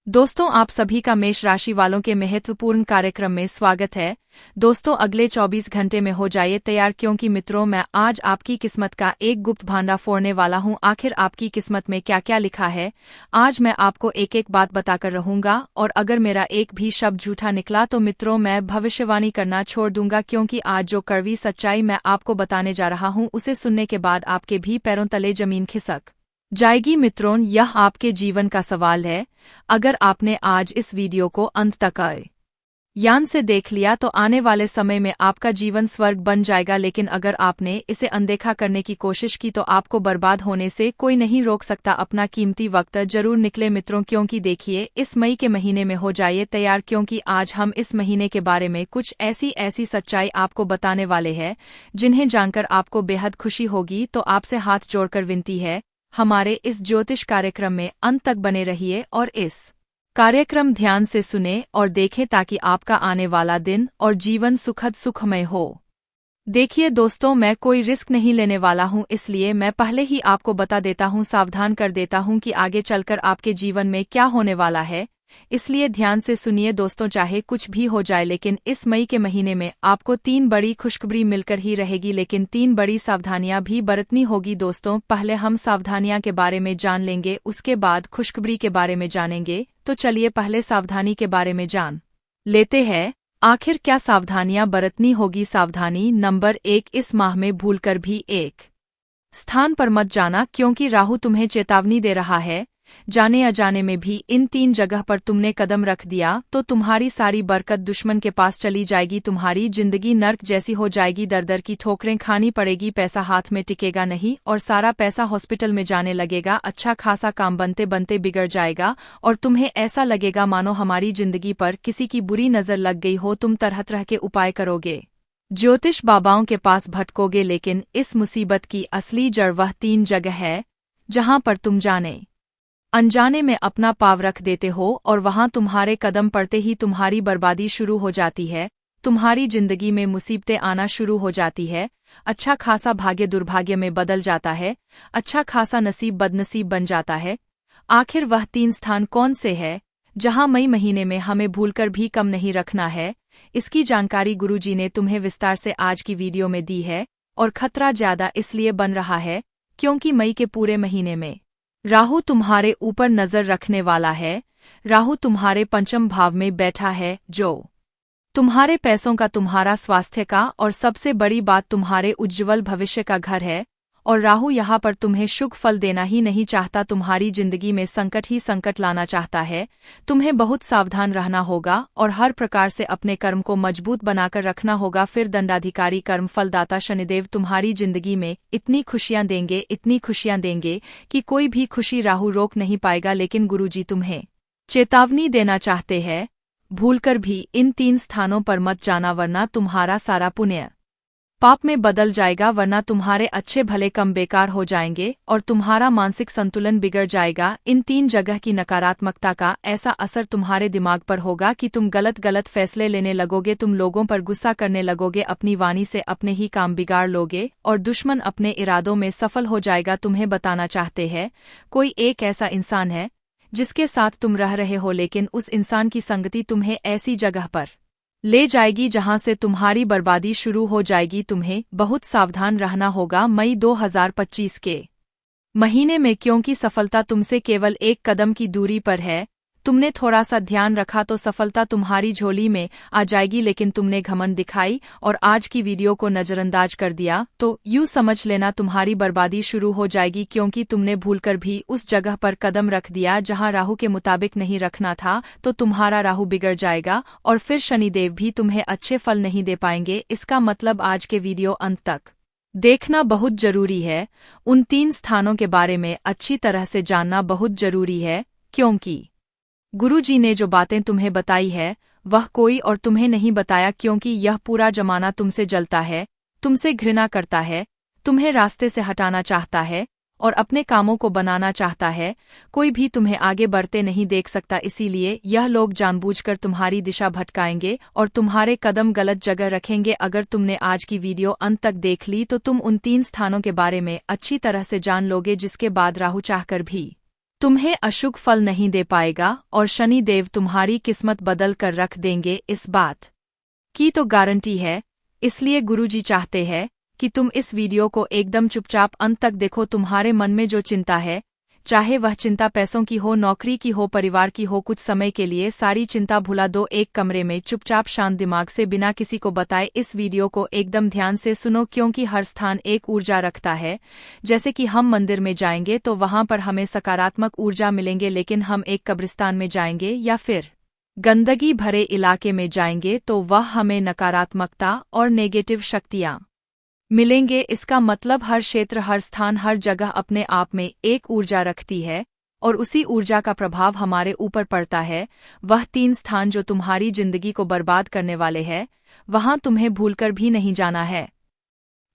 दोस्तों, आप सभी का मेष राशि वालों के महत्वपूर्ण कार्यक्रम में स्वागत है। दोस्तों, अगले 24 घंटे में हो जाइए तैयार, क्योंकि मित्रों, मैं आज आपकी किस्मत का एक गुप्त भांडा फोड़ने वाला हूं। आखिर आपकी किस्मत में क्या क्या लिखा है, आज मैं आपको एक एक बात बताकर रहूंगा। और अगर मेरा एक भी शब्द झूठा निकला तो मित्रों, मैं भविष्यवाणी करना छोड़ दूंगा, क्योंकि आज जो कड़वी सच्चाई मैं आपको बताने जा रहा हूं, उसे सुनने के बाद आपके भी पैरों तले जमीन खिसक जाएगी। मित्रों, यह आपके जीवन का सवाल है। अगर आपने आज इस वीडियो को अंत तक ध्यान से देख लिया तो आने वाले समय में आपका जीवन स्वर्ग बन जाएगा। लेकिन अगर आपने इसे अनदेखा करने की कोशिश की तो आपको बर्बाद होने से कोई नहीं रोक सकता। अपना कीमती वक्त जरूर निकले मित्रों, क्योंकि देखिए, इस मई के महीने में हो जाइए तैयार, क्योंकि आज हम इस महीने के बारे में कुछ ऐसी सच्चाई आपको बताने वाले हैं जिन्हें जानकर आपको बेहद खुशी होगी। तो आपसे हाथ जोड़कर विनती है, हमारे इस ज्योतिष कार्यक्रम में अंत तक बने रहिए और इस कार्यक्रम ध्यान से सुने और देखें, ताकि आपका आने वाला दिन और जीवन सुखद सुखमय हो। देखिए दोस्तों, मैं कोई रिस्क नहीं लेने वाला हूं, इसलिए मैं पहले ही आपको बता देता हूं, सावधान कर देता हूं कि आगे चलकर आपके जीवन में क्या होने वाला है। इसलिए ध्यान से सुनिए दोस्तों, चाहे कुछ भी हो जाए, लेकिन इस मई के महीने में आपको 3 बड़ी खुशखबरी मिलकर ही रहेगी, लेकिन 3 बड़ी सावधानियां भी बरतनी होगी। दोस्तों, पहले हम सावधानियां के बारे में जान लेंगे, उसके बाद खुशखबरी के बारे में जानेंगे। तो चलिए पहले सावधानी के बारे में जान लेते हैं। आखिर क्या सावधानियां बरतनी होगी। सावधानी नंबर 1, इस माह में भूलकर भी एक स्थान पर मत जाना, क्योंकि राहु तुम्हें चेतावनी दे रहा है। जाने अजाने में भी इन 3 जगह पर तुमने कदम रख दिया तो तुम्हारी सारी बरकत दुश्मन के पास चली जाएगी। तुम्हारी जिंदगी नर्क जैसी हो जाएगी, दर दर की ठोकरें खानी पड़ेगी, पैसा हाथ में टिकेगा नहीं और सारा पैसा हॉस्पिटल में जाने लगेगा। अच्छा खासा काम बनते बनते बिगड़ जाएगा और तुम्हें ऐसा लगेगा मानो हमारी जिंदगी पर किसी की बुरी नजर लग गई हो। तुम तरह तरह के उपाय करोगे, ज्योतिष बाबाओं के पास भटकोगे, लेकिन इस मुसीबत की असली जड़ वह 3 जगह है जहां पर तुम जाने अनजाने में अपना पाँव रख देते हो और वहां तुम्हारे कदम पड़ते ही तुम्हारी बर्बादी शुरू हो जाती है। तुम्हारी जिंदगी में मुसीबतें आना शुरू हो जाती है। अच्छा खासा भाग्य दुर्भाग्य में बदल जाता है। अच्छा खासा नसीब बदनसीब बन जाता है। आखिर वह 3 स्थान कौन से है जहां मई महीने में हमें भूलकर भी कम नहीं रखना है। इसकी जानकारी गुरुजी ने तुम्हें विस्तार से आज की वीडियो में दी है। और खतरा ज्यादा इसलिए बन रहा है क्योंकि मई के पूरे महीने में राहु तुम्हारे ऊपर नजर रखने वाला है। राहु तुम्हारे पंचम भाव में बैठा है, जो तुम्हारे पैसों का, तुम्हारा स्वास्थ्य का और सबसे बड़ी बात तुम्हारे उज्ज्वल भविष्य का घर है। और राहु यहाँ पर तुम्हें शुभ फल देना ही नहीं चाहता, तुम्हारी जिंदगी में संकट ही संकट लाना चाहता है। तुम्हें बहुत सावधान रहना होगा और हर प्रकार से अपने कर्म को मजबूत बनाकर रखना होगा। फिर दंडाधिकारी कर्म फलदाता शनिदेव तुम्हारी जिंदगी में इतनी खुशियां देंगे, इतनी खुशियां देंगे कि कोई भी खुशी राहु रोक नहीं पाएगा। लेकिन गुरुजी तुम्हें चेतावनी देना चाहते हैं, भूलकर भी इन 3 स्थानों पर मत जाना, वरना तुम्हारा सारा पुण्य पाप में बदल जाएगा, वरना तुम्हारे अच्छे भले कम बेकार हो जाएंगे और तुम्हारा मानसिक संतुलन बिगड़ जाएगा। इन 3 जगह की नकारात्मकता का ऐसा असर तुम्हारे दिमाग पर होगा कि तुम गलत फैसले लेने लगोगे, तुम लोगों पर गुस्सा करने लगोगे, अपनी वाणी से अपने ही काम बिगाड़ लोगे और दुश्मन अपने इरादों में सफल हो जाएगा। तुम्हें बताना चाहते हैं, कोई एक ऐसा इंसान है जिसके साथ तुम रह रहे हो, लेकिन उस इंसान की संगति तुम्हें ऐसी जगह पर ले जाएगी जहां से तुम्हारी बर्बादी शुरू हो जाएगी। तुम्हें बहुत सावधान रहना होगा मई 2025 के महीने में, क्योंकि सफलता तुमसे केवल एक कदम की दूरी पर है। तुमने थोड़ा सा ध्यान रखा तो सफलता तुम्हारी झोली में आ जाएगी, लेकिन तुमने घमंड दिखाई और आज की वीडियो को नजरअंदाज कर दिया तो यूं समझ लेना तुम्हारी बर्बादी शुरू हो जाएगी, क्योंकि तुमने भूलकर भी उस जगह पर कदम रख दिया जहां राहु के मुताबिक नहीं रखना था। तो तुम्हारा राहु बिगड़ जाएगा और फिर शनिदेव भी तुम्हें अच्छे फल नहीं दे पाएंगे। इसका मतलब आज के वीडियो अंत तक देखना बहुत जरूरी है। उन 3 स्थानों के बारे में अच्छी तरह से जानना बहुत जरूरी है, क्योंकि गुरुजी ने जो बातें तुम्हें बताई है वह कोई और तुम्हें नहीं बताया, क्योंकि यह पूरा जमाना तुमसे जलता है, तुमसे घृणा करता है, तुम्हें रास्ते से हटाना चाहता है और अपने कामों को बनाना चाहता है। कोई भी तुम्हें आगे बढ़ते नहीं देख सकता, इसीलिए यह लोग जानबूझकर तुम्हारी दिशा भटकाएंगे और तुम्हारे कदम गलत जगह रखेंगे। अगर तुमने आज की वीडियो अंत तक देख ली तो तुम उन 3 स्थानों के बारे में अच्छी तरह से जान लोगे, जिसके बाद राहु चाहकर भी तुम्हें अशुभ फल नहीं दे पाएगा और शनि देव तुम्हारी किस्मत बदल कर रख देंगे, इस बात की तो गारंटी है। इसलिए गुरुजी चाहते हैं कि तुम इस वीडियो को एकदम चुपचाप अंत तक देखो। तुम्हारे मन में जो चिंता है, चाहे वह चिंता पैसों की हो, नौकरी की हो, परिवार की हो, कुछ समय के लिए सारी चिंता भुला दो। एक कमरे में चुपचाप शांत दिमाग से बिना किसी को बताए इस वीडियो को एकदम ध्यान से सुनो, क्योंकि हर स्थान एक ऊर्जा रखता है। जैसे कि हम मंदिर में जाएंगे तो वहां पर हमें सकारात्मक ऊर्जा मिलेंगे, लेकिन हम एक कब्रिस्तान में जाएंगे या फिर गंदगी भरे इलाके में जाएंगे तो वह हमें नकारात्मकता और नेगेटिव शक्तियां मिलेंगे। इसका मतलब हर क्षेत्र, हर स्थान, हर जगह अपने आप में एक ऊर्जा रखती है और उसी ऊर्जा का प्रभाव हमारे ऊपर पड़ता है। वह 3 स्थान जो तुम्हारी जिंदगी को बर्बाद करने वाले हैं, वहां तुम्हें भूलकर भी नहीं जाना है।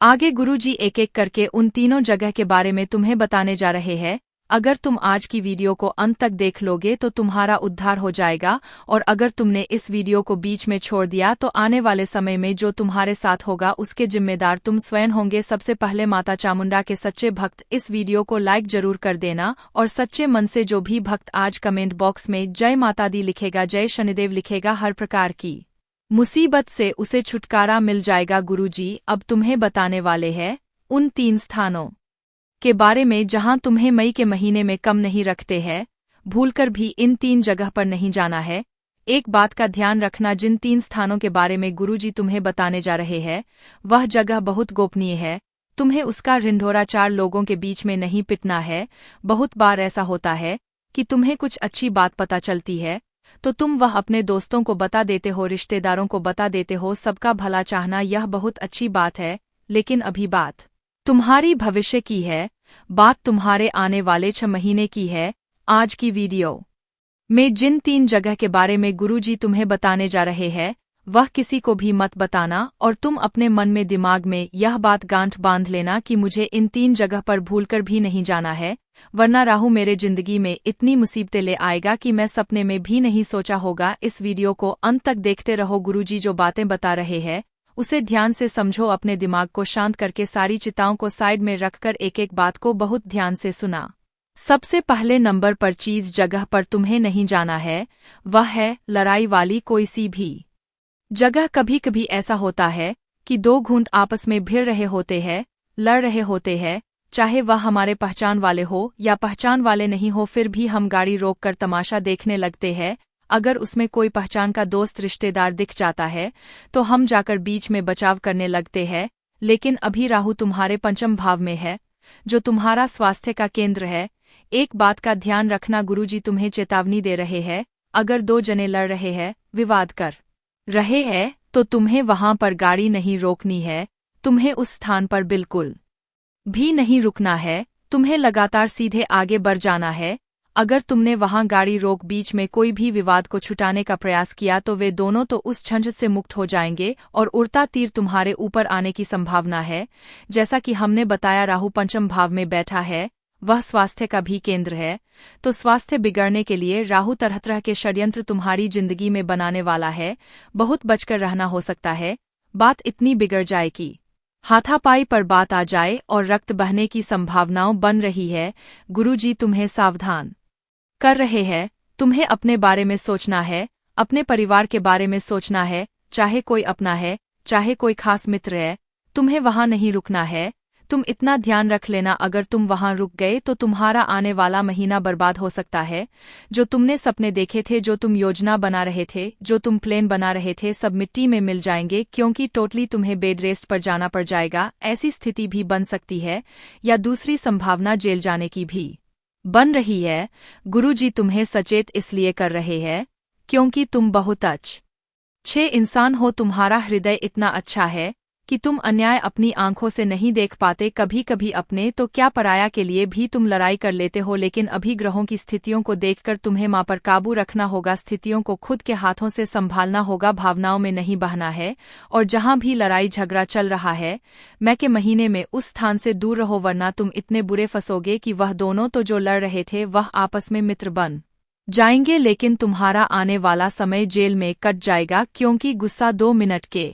आगे गुरुजी एक एक करके उन तीनों जगह के बारे में तुम्हें बताने जा रहे हैं। अगर तुम आज की वीडियो को अंत तक देख लोगे तो तुम्हारा उद्धार हो जाएगा, और अगर तुमने इस वीडियो को बीच में छोड़ दिया तो आने वाले समय में जो तुम्हारे साथ होगा उसके जिम्मेदार तुम स्वयं होंगे। सबसे पहले माता चामुंडा के सच्चे भक्त इस वीडियो को लाइक जरूर कर देना, और सच्चे मन से जो भी भक्त आज कमेंट बॉक्स में जय माता दी लिखेगा, जय शनिदेव लिखेगा, हर प्रकार की मुसीबत से उसे छुटकारा मिल जाएगा। गुरुजी अब तुम्हें बताने वाले हैं उन 3 स्थानों के बारे में जहां तुम्हें मई के महीने में कम नहीं रखते हैं। भूलकर भी इन 3 जगह पर नहीं जाना है। एक बात का ध्यान रखना, जिन 3 स्थानों के बारे में गुरुजी तुम्हें बताने जा रहे हैं वह जगह बहुत गोपनीय है। तुम्हें उसका ढिंढोरा 4 लोगों के बीच में नहीं पिटना है। बहुत बार ऐसा होता है कि तुम्हें कुछ अच्छी बात पता चलती है तो तुम वह अपने दोस्तों को बता देते हो, रिश्तेदारों को बता देते हो। सबका भला चाहना यह बहुत अच्छी बात है, लेकिन अभी बात तुम्हारी भविष्य की है, बात तुम्हारे आने वाले 6 महीने की है। आज की वीडियो में जिन 3 जगह के बारे में गुरुजी तुम्हें बताने जा रहे हैं वह किसी को भी मत बताना, और तुम अपने मन में दिमाग में यह बात गांठ बांध लेना कि मुझे इन 3 जगह पर भूलकर भी नहीं जाना है, वरना राहु मेरे जिंदगी में इतनी मुसीबतें ले आएगा कि मैं सपने में भी नहीं सोचा होगा। इस वीडियो को अंत तक देखते रहो। गुरुजी जो बातें बता रहे हैं उसे ध्यान से समझो, अपने दिमाग को शांत करके सारी चिंताओं को साइड में रखकर एक एक बात को बहुत ध्यान से सुना। सबसे पहले नंबर पर चीज जगह पर तुम्हें नहीं जाना है वह है लड़ाई वाली कोई सी भी जगह। कभी कभी ऐसा होता है कि 2 घुंड आपस में भिड़ रहे होते हैं, लड़ रहे होते हैं, चाहे वह हमारे पहचान वाले हो या पहचान वाले नहीं हो, फिर भी हम गाड़ी रोककर तमाशा देखने लगते हैं। अगर उसमें कोई पहचान का दोस्त रिश्तेदार दिख जाता है तो हम जाकर बीच में बचाव करने लगते हैं। लेकिन अभी राहु तुम्हारे 5म भाव में है जो तुम्हारा स्वास्थ्य का केंद्र है। एक बात का ध्यान रखना, गुरुजी तुम्हें चेतावनी दे रहे हैं, अगर 2 जने लड़ रहे हैं, विवाद कर रहे हैं तो तुम्हें वहां पर गाड़ी नहीं रोकनी है। तुम्हें उस स्थान पर बिल्कुल भी नहीं रुकना है, तुम्हें लगातार सीधे आगे बढ़ जाना है। अगर तुमने वहां गाड़ी रोक बीच में कोई भी विवाद को छुटाने का प्रयास किया तो वे दोनों तो उस झंझट से मुक्त हो जाएंगे और उड़ता तीर तुम्हारे ऊपर आने की संभावना है। जैसा कि हमने बताया राहु 5म भाव में बैठा है, वह स्वास्थ्य का भी केंद्र है, तो स्वास्थ्य बिगड़ने के लिए राहु तरह तरह के षड्यंत्र तुम्हारी जिंदगी में बनाने वाला है। बहुत बचकर रहना, हो सकता है बात इतनी बिगड़ जाए कि हाथापाई पर बात आ जाए और रक्त बहने की संभावनाओं बन रही है। गुरुजी तुम्हें सावधान कर रहे हैं। तुम्हें अपने बारे में सोचना है, अपने परिवार के बारे में सोचना है, चाहे कोई अपना है चाहे कोई खास मित्र है, तुम्हें वहां नहीं रुकना है। तुम इतना ध्यान रख लेना, अगर तुम वहां रुक गए तो तुम्हारा आने वाला महीना बर्बाद हो सकता है। जो तुमने सपने देखे थे, जो तुम योजना बना रहे थे, जो तुम प्लान बना रहे थे, सब मिट्टी में मिल जाएंगे, क्योंकि टोटली तुम्हें बेड रेस्ट पर जाना पड़ जाएगा। ऐसी स्थिति भी बन सकती है, या दूसरी संभावना जेल जाने की भी बन रही है। गुरुजी तुम्हें सचेत इसलिए कर रहे हैं क्योंकि तुम बहुत अच्छे इंसान हो। तुम्हारा हृदय इतना अच्छा है कि तुम अन्याय अपनी आंखों से नहीं देख पाते। कभी कभी अपने तो क्या पराया के लिए भी तुम लड़ाई कर लेते हो, लेकिन अभी ग्रहों की स्थितियों को देखकर तुम्हें मां पर काबू रखना होगा। स्थितियों को खुद के हाथों से संभालना होगा, भावनाओं में नहीं बहना है। और जहां भी लड़ाई झगड़ा चल रहा है, मई के महीने में उस स्थान से दूर रहो, वरना तुम इतने बुरे फंसोगे कि वह दोनों तो जो लड़ रहे थे वह आपस में मित्र बन जाएंगे, लेकिन तुम्हारा आने वाला समय जेल में कट जाएगा। क्योंकि गुस्सा 2 मिनट के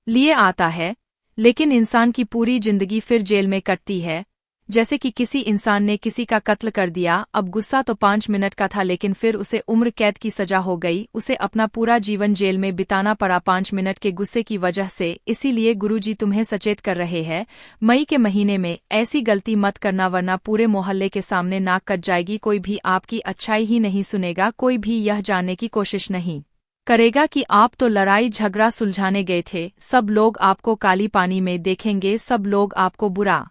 लिए आता है, लेकिन इंसान की पूरी जिंदगी फिर जेल में कटती है। जैसे कि किसी इंसान ने किसी का कत्ल कर दिया। अब गुस्सा तो 5 मिनट का था, लेकिन फिर उसे उम्र कैद की सजा हो गई। उसे अपना पूरा जीवन जेल में बिताना पड़ा 5 मिनट के गुस्से की वजह से। इसीलिए गुरुजी तुम्हें सचेत कर रहे हैं, मई के महीने में ऐसी गलती मत करना, वरना पूरे मोहल्ले के सामने नाक कट जाएगी। कोई भी आपकी अच्छाई ही नहीं सुनेगा, कोई भी यह जानने की कोशिश नहीं करेगा कि आप तो लड़ाई झगड़ा सुलझाने गए थे। सब लोग आपको काली पानी में देखेंगे, सब लोग आपको बुरा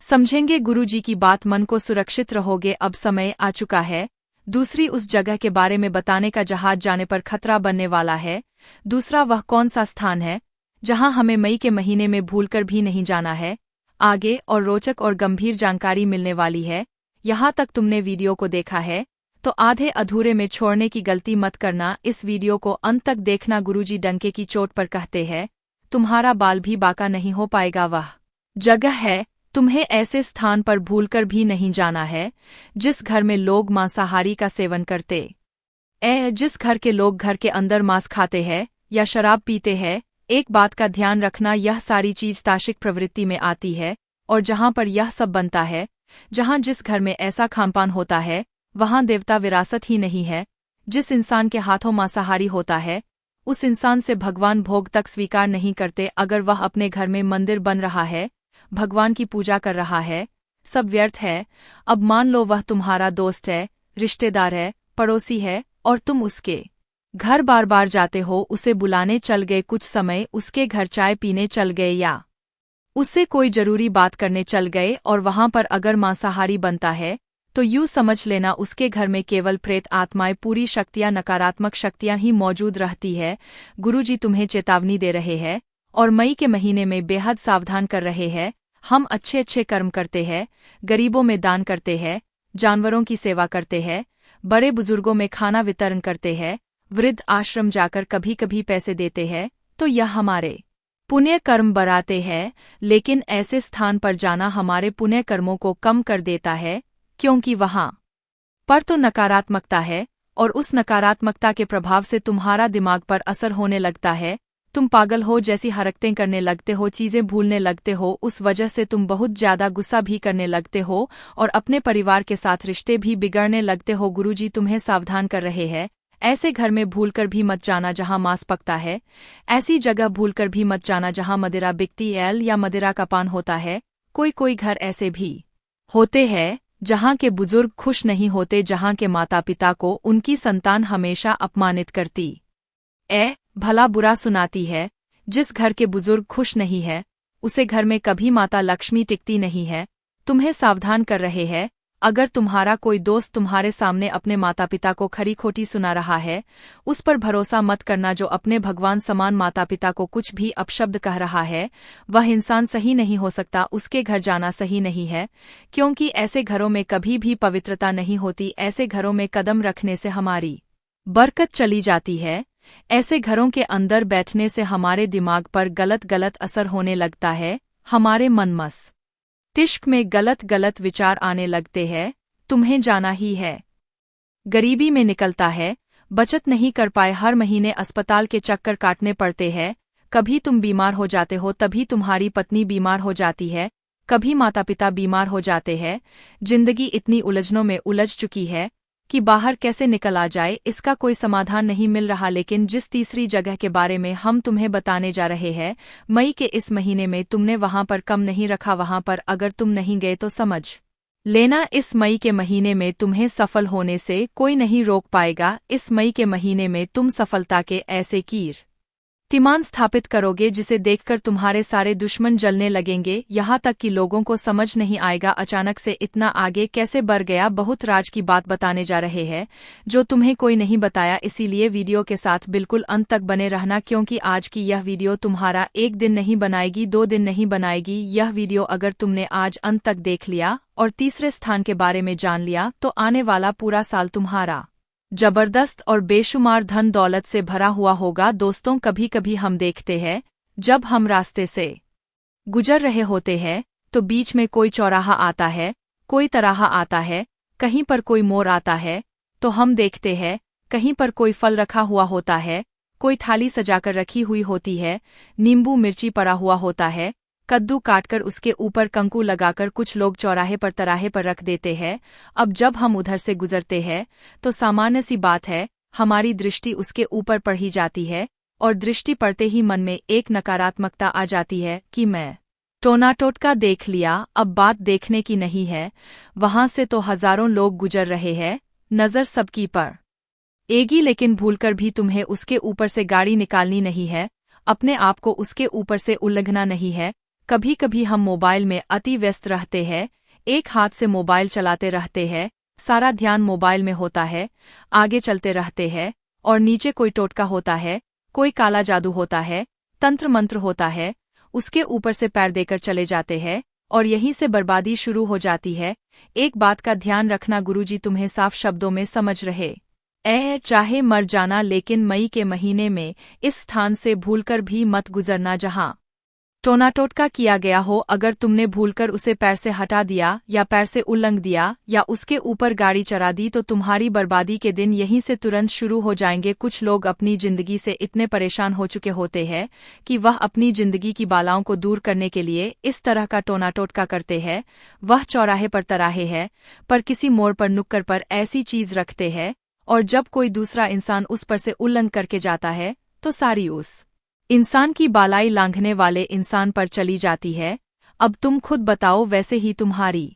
समझेंगे। गुरुजी की बात मन को सुरक्षित रहोगे। अब समय आ चुका है दूसरी उस जगह के बारे में बताने का, जहाज जाने पर खतरा बनने वाला है। दूसरा वह कौन सा स्थान है जहां हमें मई के महीने में भूलकर भी नहीं जाना है। आगे और रोचक और गंभीर जानकारी मिलने वाली है। यहाँ तक तुमने वीडियो को देखा है तो आधे अधूरे में छोड़ने की गलती मत करना। इस वीडियो को अंत तक देखना। गुरुजी डंके की चोट पर कहते हैं, तुम्हारा बाल भी बाका नहीं हो पाएगा। वह जगह है, तुम्हें ऐसे स्थान पर भूलकर भी नहीं जाना है जिस घर में लोग मांसाहारी का सेवन करते जिस घर के लोग घर के अंदर मांस खाते हैं या शराब पीते हैं। एक बात का ध्यान रखना, यह सारी चीज तार्किक प्रवृत्ति में आती है, और जहां पर यह सब बनता है, जहां जिस घर में ऐसा खानपान होता है, वहां देवता विरासत ही नहीं है। जिस इंसान के हाथों मांसाहारी होता है, उस इंसान से भगवान भोग तक स्वीकार नहीं करते। अगर वह अपने घर में मंदिर बन रहा है, भगवान की पूजा कर रहा है, सब व्यर्थ है। अब मान लो वह तुम्हारा दोस्त है, रिश्तेदार है, पड़ोसी है, और तुम उसके घर बार बार जाते हो, उसे बुलाने चल गए, कुछ समय उसके घर चाय पीने चल गए, या उससे कोई जरूरी बात करने चल गए, और वहां पर अगर मांसाहारी बनता है तो यूं समझ लेना उसके घर में केवल प्रेत आत्माएं, पूरी शक्तियां, नकारात्मक शक्तियां ही मौजूद रहती है। गुरुजी तुम्हें चेतावनी दे रहे हैं और मई के महीने में बेहद सावधान कर रहे हैं। हम अच्छे अच्छे कर्म करते हैं, गरीबों में दान करते हैं, जानवरों की सेवा करते हैं, बड़े बुजुर्गों में खाना वितरण करते हैं, वृद्ध आश्रम जाकर कभी कभी पैसे देते हैं, तो यह हमारे पुण्य कर्म बढ़ाते हैं। लेकिन ऐसे स्थान पर जाना हमारे पुण्य कर्मों को कम कर देता है, क्योंकि वहां पर तो नकारात्मकता है, और उस नकारात्मकता के प्रभाव से तुम्हारा दिमाग पर असर होने लगता है। तुम पागल हो जैसी हरकतें करने लगते हो, चीजें भूलने लगते हो। उस वजह से तुम बहुत ज्यादा गुस्सा भी करने लगते हो और अपने परिवार के साथ रिश्ते भी बिगड़ने लगते हो। गुरुजी तुम्हें सावधान कर रहे हैं, ऐसे घर में भूलकर भी मत जाना जहां मांस पकता है। ऐसी जगह भूलकर भी मत जाना जहां मदिरा बिकती है या मदिरा का पान होता है। कोई कोई घर ऐसे भी होते हैं जहां के बुजुर्ग खुश नहीं होते, जहां के माता पिता को उनकी संतान हमेशा अपमानित करती भला बुरा सुनाती है। जिस घर के बुजुर्ग खुश नहीं है, उसे घर में कभी माता लक्ष्मी टिकती नहीं है। तुम्हें सावधान कर रहे हैं, अगर तुम्हारा कोई दोस्त तुम्हारे सामने अपने माता पिता को खरी खोटी सुना रहा है, उस पर भरोसा मत करना। जो अपने भगवान समान माता पिता को कुछ भी अपशब्द कह रहा है, वह इंसान सही नहीं हो सकता, उसके घर जाना सही नहीं है, क्योंकि ऐसे घरों में कभी भी पवित्रता नहीं होती। ऐसे घरों में कदम रखने से हमारी बरकत चली जाती है। ऐसे घरों के अंदर बैठने से हमारे दिमाग पर गलत गलत असर होने लगता है, हमारे मन मस्तिष्क में गलत गलत विचार आने लगते हैं। तुम्हें जाना ही है। गरीबी में निकलता है, बचत नहीं कर पाए, हर महीने अस्पताल के चक्कर काटने पड़ते हैं। कभी तुम बीमार हो जाते हो, तभी तुम्हारी पत्नी बीमार हो जाती है, कभी माता पिता बीमार हो जाते हैं। जिंदगी इतनी उलझनों में उलझ चुकी है कि बाहर कैसे निकल आ जाए, इसका कोई समाधान नहीं मिल रहा। लेकिन जिस तीसरी जगह के बारे में हम तुम्हें बताने जा रहे हैं, मई के इस महीने में तुमने वहां पर कम नहीं रखा, वहां पर अगर तुम नहीं गए तो समझ लेना इस मई के महीने में तुम्हें सफल होने से कोई नहीं रोक पाएगा। इस मई के महीने में तुम सफलता के ऐसे कीर्तिमान स्थापित करोगे जिसे देखकर तुम्हारे सारे दुश्मन जलने लगेंगे, यहाँ तक कि लोगों को समझ नहीं आएगा अचानक से इतना आगे कैसे बढ़ गया। बहुत राज की बात बताने जा रहे हैं जो तुम्हें कोई नहीं बताया, इसीलिए वीडियो के साथ बिल्कुल अंत तक बने रहना, क्योंकि आज की यह वीडियो तुम्हारा 1 दिन नहीं बनाएगी, 2 दिन नहीं बनाएगी। यह वीडियो अगर तुमने आज अंत तक देख लिया और तीसरे स्थान के बारे में जान लिया, तो आने वाला पूरा साल तुम्हारा जबरदस्त और बेशुमार धन दौलत से भरा हुआ होगा। दोस्तों, कभी कभी हम देखते हैं जब हम रास्ते से गुजर रहे होते हैं तो बीच में कोई चौराहा आता है, कोई तराहा आता है, कहीं पर कोई मोड़ आता है, तो हम देखते हैं कहीं पर कोई फल रखा हुआ होता है, कोई थाली सजाकर रखी हुई होती है, नींबू मिर्ची पड़ा हुआ होता है, कद्दू काटकर उसके ऊपर कंकु लगाकर कुछ लोग चौराहे पर तराहे पर रख देते हैं। अब जब हम उधर से गुजरते हैं तो सामान्य सी बात है, हमारी दृष्टि उसके ऊपर पड़ ही जाती है और दृष्टि पड़ते ही मन में एक नकारात्मकता आ जाती है कि मैं टोना टोटका देख लिया, अब बात देखने की नहीं है। वहां से तो हजारों लोग गुजर रहे हैं, नजर सबकी पर एगी, लेकिन भूलकर भी तुम्हें उसके ऊपर से गाड़ी निकालनी नहीं है, अपने आप को उसके ऊपर से उल्लंघना नहीं है। कभी कभी हम मोबाइल में अति व्यस्त रहते हैं, एक हाथ से मोबाइल चलाते रहते हैं, सारा ध्यान मोबाइल में होता है, आगे चलते रहते हैं और नीचे कोई टोटका होता है, कोई काला जादू होता है, तंत्र मंत्र होता है, उसके ऊपर से पैर देकर चले जाते हैं और यहीं से बर्बादी शुरू हो जाती है। एक बात का ध्यान रखना, गुरुजी तुम्हें साफ शब्दों में समझ रहे चाहे मर जाना, लेकिन मई के महीने में इस स्थान से भूलकर भी मत गुजरना जहां टोना टोटका किया गया हो। अगर तुमने भूलकर उसे पैर से हटा दिया या पैर से उल्लंघ दिया या उसके ऊपर गाड़ी चढ़ा दी तो तुम्हारी बर्बादी के दिन यहीं से तुरंत शुरू हो जाएंगे। कुछ लोग अपनी जिंदगी से इतने परेशान हो चुके होते हैं कि वह अपनी जिंदगी की बालाओं को दूर करने के लिए इस तरह का टोना टोटका करते हैं। वह चौराहे पर तराहे है पर किसी मोड़ पर नुक्कड़ पर ऐसी चीज रखते हैं और जब कोई दूसरा इंसान उस पर से उल्लंघन करके जाता है तो सारी उस इंसान की बालाई लांघने वाले इंसान पर चली जाती है। अब तुम खुद बताओ, वैसे ही तुम्हारी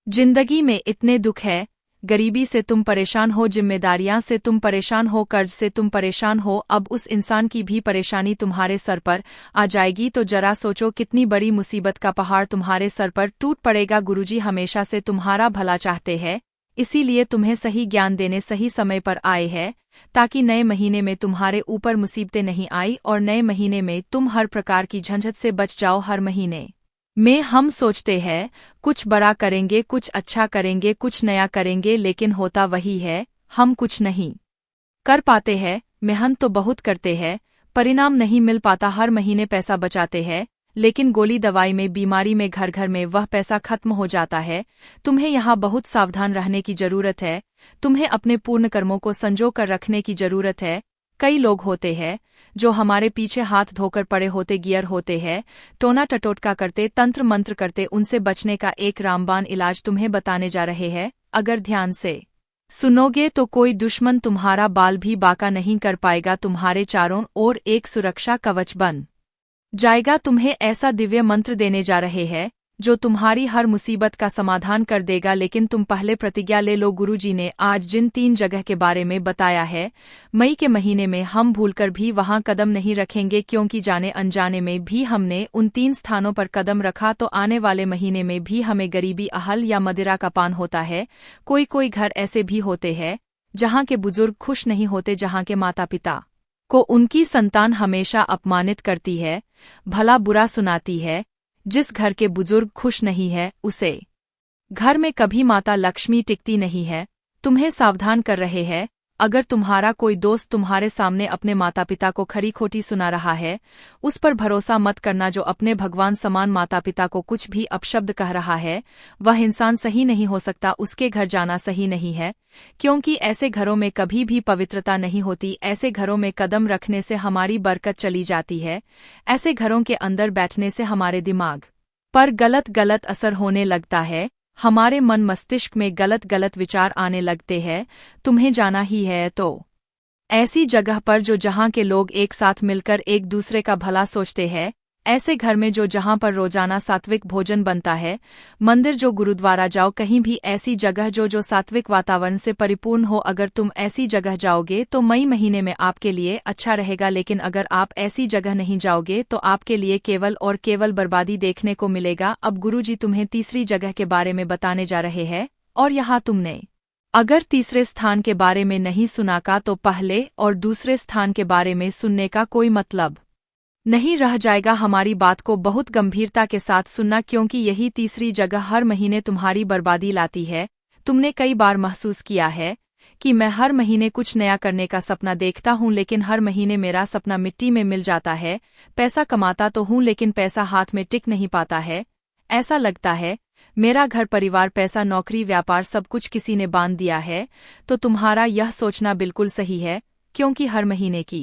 जिंदगी में इतने दुख है, गरीबी से तुम परेशान हो, जिम्मेदारियां से तुम परेशान हो, कर्ज से तुम परेशान हो, अब उस इंसान की भी परेशानी तुम्हारे सर पर आ जाएगी तो जरा सोचो कितनी बड़ी मुसीबत का पहाड़ तुम्हारे सर पर टूट पड़ेगा। गुरुजी हमेशा से तुम्हारा भला चाहते हैं, इसीलिए तुम्हें सही ज्ञान देने सही समय पर आए हैं ताकि नए महीने में तुम्हारे ऊपर मुसीबतें नहीं आई और नए महीने में तुम हर प्रकार की झंझट से बच जाओ। हर महीने में हम सोचते हैं कुछ बड़ा करेंगे, कुछ अच्छा करेंगे, कुछ नया करेंगे, लेकिन होता वही है, हम कुछ नहीं कर पाते हैं। मेहनत तो बहुत करते हैं, परिणाम नहीं मिल पाता। हर महीने पैसा बचाते हैं, लेकिन गोली दवाई में, बीमारी में, घर घर में वह पैसा खत्म हो जाता है। तुम्हें यहाँ बहुत सावधान रहने की जरूरत है, तुम्हें अपने पूर्ण कर्मों को संजो कर रखने की जरूरत है। कई लोग होते हैं जो हमारे पीछे हाथ धोकर पड़े होते, गियर होते हैं, टोना टटोटका करते, तंत्र मंत्र करते। उनसे बचने का एक रामबाण इलाज तुम्हें बताने जा रहे हैं। अगर ध्यान से सुनोगे तो कोई दुश्मन तुम्हारा बाल भी बाका नहीं कर पाएगा, तुम्हारे चारों ओर एक सुरक्षा कवच बन जाएगा। तुम्हें ऐसा दिव्य मंत्र देने जा रहे हैं जो तुम्हारी हर मुसीबत का समाधान कर देगा। लेकिन तुम पहले प्रतिज्ञा ले लो। गुरुजी ने आज जिन 3 जगह के बारे में बताया है, मई के महीने में हम भूलकर भी वहां कदम नहीं रखेंगे, क्योंकि जाने अनजाने में भी हमने उन 3 स्थानों पर कदम रखा तो आने वाले महीने में भी हमें गरीबी, अहल या मदिरा का पान होता है। कोई कोई घर ऐसे भी होते हैं जहां के बुजुर्ग खुश नहीं होते, जहां के माता पिता को उनकी संतान हमेशा अपमानित करती है, भला बुरा सुनाती है। जिस घर के बुजुर्ग खुश नहीं है उसे घर में कभी माता लक्ष्मी टिकती नहीं है। तुम्हें सावधान कर रहे हैं, अगर तुम्हारा कोई दोस्त तुम्हारे सामने अपने माता पिता को खरी खोटी सुना रहा है, उस पर भरोसा मत करना। जो अपने भगवान समान माता पिता को कुछ भी अपशब्द कह रहा है वह इंसान सही नहीं हो सकता, उसके घर जाना सही नहीं है, क्योंकि ऐसे घरों में कभी भी पवित्रता नहीं होती। ऐसे घरों में कदम रखने से हमारी बरकत चली जाती है, ऐसे घरों के अंदर बैठने से हमारे दिमाग पर गलत गलत असर होने लगता है, हमारे मन मस्तिष्क में गलत गलत विचार आने लगते हैं। तुम्हें जाना ही है तो ऐसी जगह पर जो जहां के लोग एक साथ मिलकर एक दूसरे का भला सोचते हैं, ऐसे घर में जो जहां पर रोजाना सात्विक भोजन बनता है, मंदिर जो गुरुद्वारा जाओ, कहीं भी ऐसी जगह जो सात्विक वातावरण से परिपूर्ण हो। अगर तुम ऐसी जगह जाओगे तो मई महीने में आपके लिए अच्छा रहेगा, लेकिन अगर आप ऐसी जगह नहीं जाओगे तो आपके लिए केवल और केवल बर्बादी देखने को मिलेगा। अब गुरुजी तुम्हें तीसरी जगह के बारे में बताने जा रहे हैं, और यहाँ तुमने अगर तीसरे स्थान के बारे में नहीं सुना का तो पहले और दूसरे स्थान के बारे में सुनने का कोई मतलब नहीं रह जाएगा। हमारी बात को बहुत गंभीरता के साथ सुनना, क्योंकि यही तीसरी जगह हर महीने तुम्हारी बर्बादी लाती है। तुमने कई बार महसूस किया है कि मैं हर महीने कुछ नया करने का सपना देखता हूं, लेकिन हर महीने मेरा सपना मिट्टी में मिल जाता है। पैसा कमाता तो हूं लेकिन पैसा हाथ में टिक नहीं पाता है। ऐसा लगता है मेरा घर परिवार, पैसा, नौकरी, व्यापार सब कुछ किसी ने बांध दिया है। तो तुम्हारा यह सोचना बिल्कुल सही है, क्योंकि हर महीने की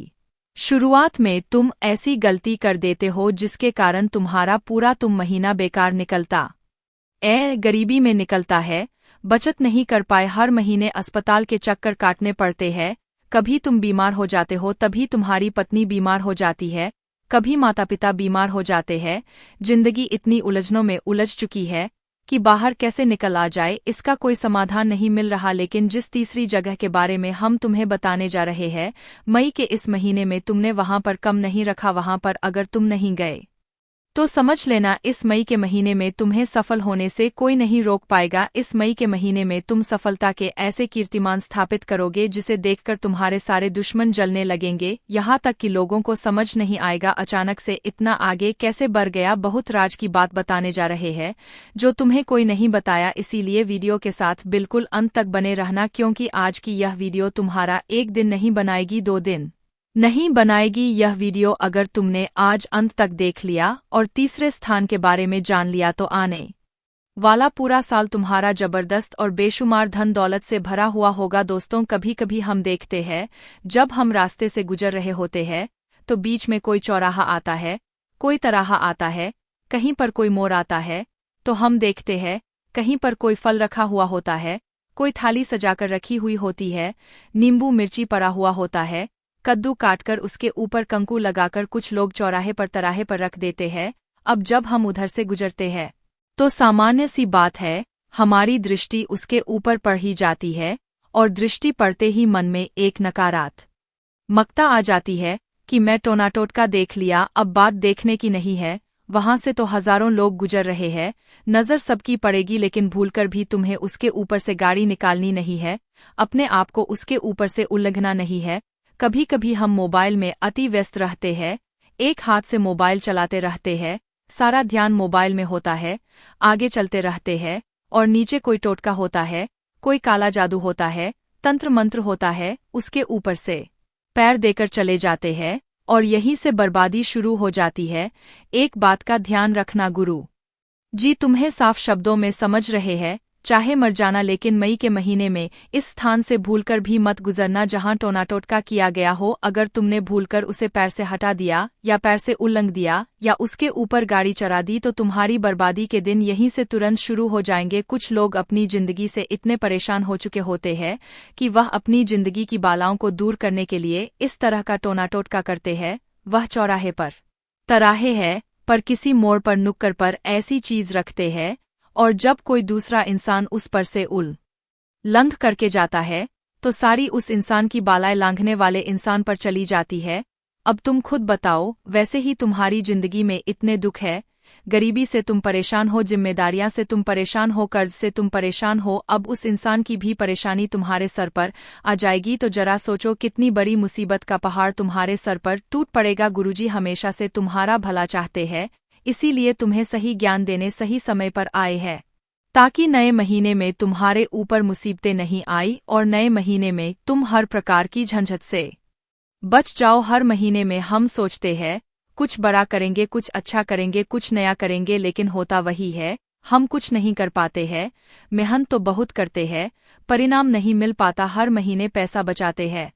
शुरुआत में तुम ऐसी गलती कर देते हो जिसके कारण तुम्हारा पूरा महीना बेकार निकलता गरीबी में निकलता है, बचत नहीं कर पाए, हर महीने अस्पताल के चक्कर काटने पड़ते हैं। कभी तुम बीमार हो जाते हो, तभी तुम्हारी पत्नी बीमार हो जाती है, कभी माता पिता बीमार हो जाते हैं। जिंदगी इतनी उलझनों में उलझ चुकी है कि बाहर कैसे निकल आ जाए इसका कोई समाधान नहीं मिल रहा। लेकिन जिस तीसरी जगह के बारे में हम तुम्हें बताने जा रहे हैं, मई के इस महीने में तुमने वहां पर कम नहीं रखा, वहां पर अगर तुम नहीं गए तो समझ लेना इस मई के महीने में तुम्हें सफल होने से कोई नहीं रोक पाएगा। इस मई के महीने में तुम सफलता के ऐसे कीर्तिमान स्थापित करोगे जिसे देखकर तुम्हारे सारे दुश्मन जलने लगेंगे, यहाँ तक कि लोगों को समझ नहीं आएगा अचानक से इतना आगे कैसे बढ़ गया। बहुत राज की बात बताने जा रहे हैं जो तुम्हें कोई नहीं बताया, इसीलिए वीडियो के साथ बिल्कुल अंत तक बने रहना, क्योंकि आज की यह वीडियो तुम्हारा एक दिन नहीं बनाएगी, 2 दिन नहीं बनाएगी। यह वीडियो अगर तुमने आज अंत तक देख लिया और तीसरे स्थान के बारे में जान लिया तो आने वाला पूरा साल तुम्हारा जबरदस्त और बेशुमार धन दौलत से भरा हुआ होगा। दोस्तों, कभी कभी हम देखते हैं जब हम रास्ते से गुजर रहे होते हैं तो बीच में कोई चौराहा आता है, कोई तराहा आता है, कहीं पर कोई मोड़ आता है, तो हम देखते हैं कहीं पर कोई फल रखा हुआ होता है, कोई थाली सजाकर रखी हुई होती है, नींबू मिर्ची पड़ा हुआ होता है, कद्दू काटकर उसके ऊपर कंकु लगाकर कुछ लोग चौराहे पर तराहे पर रख देते हैं। अब जब हम उधर से गुजरते हैं तो सामान्य सी बात है, हमारी दृष्टि उसके ऊपर पड़ ही जाती है और दृष्टि पड़ते ही मन में एक नकारात्मकता आ जाती है कि मैं टोनाटोटका देख लिया, अब बात देखने की नहीं है। वहां से तो हजारों लोग गुजर रहे हैं, नजर सबकी पड़ेगी, लेकिन भूलकर भी तुम्हें उसके ऊपर से गाड़ी निकालनी नहीं है, अपने आप को उसके ऊपर से उल्लंघना नहीं है। कभी कभी हम मोबाइल में अति व्यस्त रहते हैं, एक हाथ से मोबाइल चलाते रहते हैं, सारा ध्यान मोबाइल में होता है, आगे चलते रहते हैं और नीचे कोई टोटका होता है, कोई काला जादू होता है, तंत्र मंत्र होता है, उसके ऊपर से पैर देकर चले जाते हैं और यहीं से बर्बादी शुरू हो जाती है। एक बात का ध्यान रखना, गुरु जी तुम्हें साफ शब्दों में समझ रहे हैं, चाहे मर जाना, लेकिन मई के महीने में इस स्थान से भूलकर भी मत गुजरना जहां टोनाटोटका किया गया हो। अगर तुमने भूलकर उसे पैर से हटा दिया या पैर से उल्लंघ दिया या उसके ऊपर गाड़ी चढ़ा दी तो तुम्हारी बर्बादी के दिन यहीं से तुरंत शुरू हो जाएंगे। कुछ लोग अपनी जिंदगी से इतने परेशान हो चुके होते हैं कि वह अपनी जिंदगी की बालाओं को दूर करने के लिए इस तरह का टोनाटोटका करते हैं। वह चौराहे पर तराहे है पर किसी मोड़ पर नुक्कड़ पर ऐसी चीज रखते हैं और जब कोई दूसरा इंसान उस पर से उल्लंघ करके जाता है तो सारी उस इंसान की बालाएं लांघने वाले इंसान पर चली जाती है। अब तुम खुद बताओ, वैसे ही तुम्हारी जिंदगी में इतने दुख है, गरीबी से तुम परेशान हो, जिम्मेदारियां से तुम परेशान हो, कर्ज से तुम परेशान हो, अब उस इंसान की भी परेशानी तुम्हारे सर पर आ जाएगी तो जरा सोचो कितनी बड़ी मुसीबत का पहाड़ तुम्हारे सर पर टूट पड़ेगा। गुरुजी हमेशा से तुम्हारा भला चाहते हैं, इसीलिए तुम्हें सही ज्ञान देने सही समय पर आए हैं ताकि नए महीने में तुम्हारे ऊपर मुसीबतें नहीं आई और नए महीने में तुम हर प्रकार की झंझट से बच जाओ। हर महीने में हम सोचते हैं कुछ बड़ा करेंगे, कुछ अच्छा करेंगे, कुछ नया करेंगे, लेकिन होता वही है, हम कुछ नहीं कर पाते हैं। मेहनत तो बहुत करते हैं, परिणाम नहीं मिल पाता, हर महीने पैसा बचाते हैं,